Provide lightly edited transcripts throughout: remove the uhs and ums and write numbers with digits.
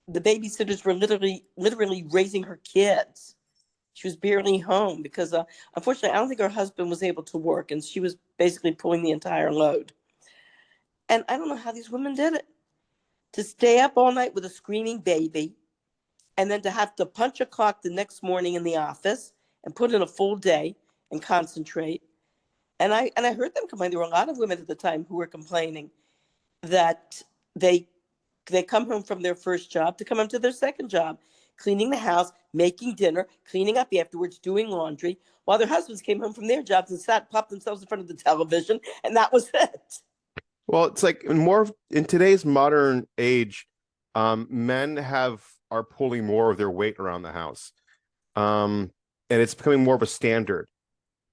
the babysitters were literally raising her kids. She was barely home because, unfortunately, I don't think her husband was able to work, and she was basically pulling the entire load. And I don't know how these women did it. To stay up all night with a screaming baby, and then to have to punch a clock the next morning in the office and put in a full day and concentrate. And I heard them complain. There were a lot of women at the time who were complaining that they they come home from their first job to come home to their second job, cleaning the house, making dinner, cleaning up afterwards, doing laundry, while their husbands came home from their jobs and sat, popped themselves in front of the television, and that was it. Well, it's like in today's modern age, men are pulling more of their weight around the house. And it's becoming more of a standard.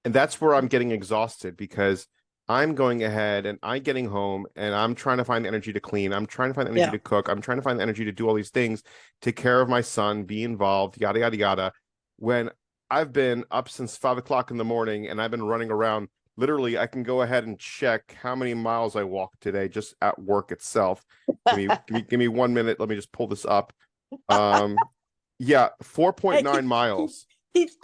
And that's where I'm getting exhausted because I'm going ahead and I'm getting home and I'm trying to find the energy to clean. I'm trying to find the energy to cook. I'm trying to find the energy to do all these things, take care of my son, be involved, yada, yada, yada. When I've been up since 5 o'clock in the morning and I've been running around, literally, I can go ahead and check how many miles I walked today just at work itself. Give me 1 minute. Let me just pull this up. Yeah, 4.9 miles.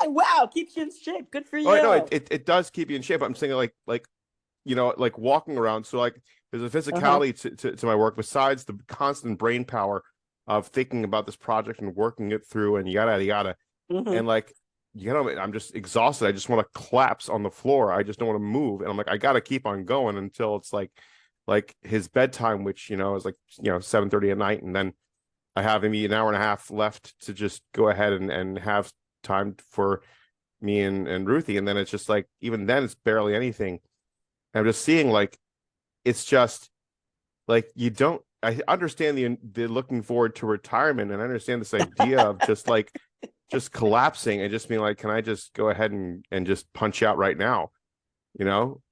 Wow, keeps you in shape. Good for you. Oh, no, it does keep you in shape. I'm saying like like walking around. So like there's a physicality to my work besides the constant brain power of thinking about this project and working it through and yada yada yada. And like I'm just exhausted. I just want to collapse on the floor. I just don't want to move. And I'm like, I got to keep on going until it's like his bedtime, which is like 7:30 at night, and then I have maybe an hour and a half left to just go ahead and have time for me and Ruthie, and then it's just like even then it's barely anything. I'm just seeing like it's just like I understand the looking forward to retirement, and I understand this idea of just collapsing and just being like, can I just go ahead and just punch out right now?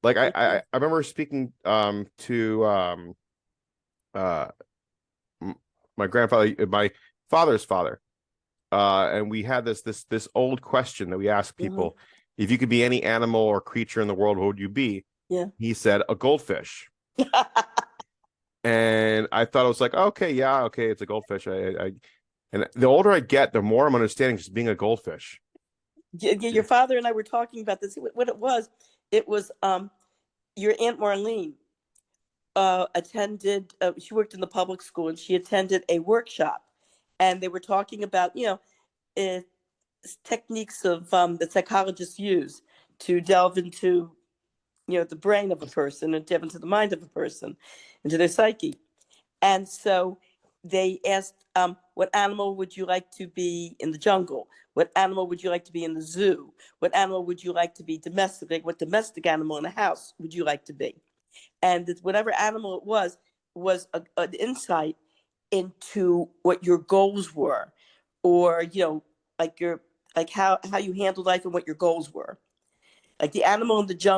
Like I remember speaking to my grandfather, my father's father, and we had this old question that we ask people: if you could be any animal or creature in the world, what would you be? Yeah. He said a goldfish. And I thought, I was like, okay, yeah, okay, it's a goldfish. And the older I get, the more I'm understanding just being a goldfish. Yeah, your father and I were talking about this. What it was your Aunt Marlene attended. She worked in the public school, and she attended a workshop, and they were talking about techniques of that psychologists use to delve into the brain of a person and delve into the mind of a person, into their psyche. And so they asked, what animal would you like to be in the jungle? What animal would you like to be in the zoo? What animal would you like to be domestic? Like, what domestic animal in the house would you like to be? And whatever animal it was an insight into what your goals were, or like how you handled life and what your goals were. Like the animal in the jungle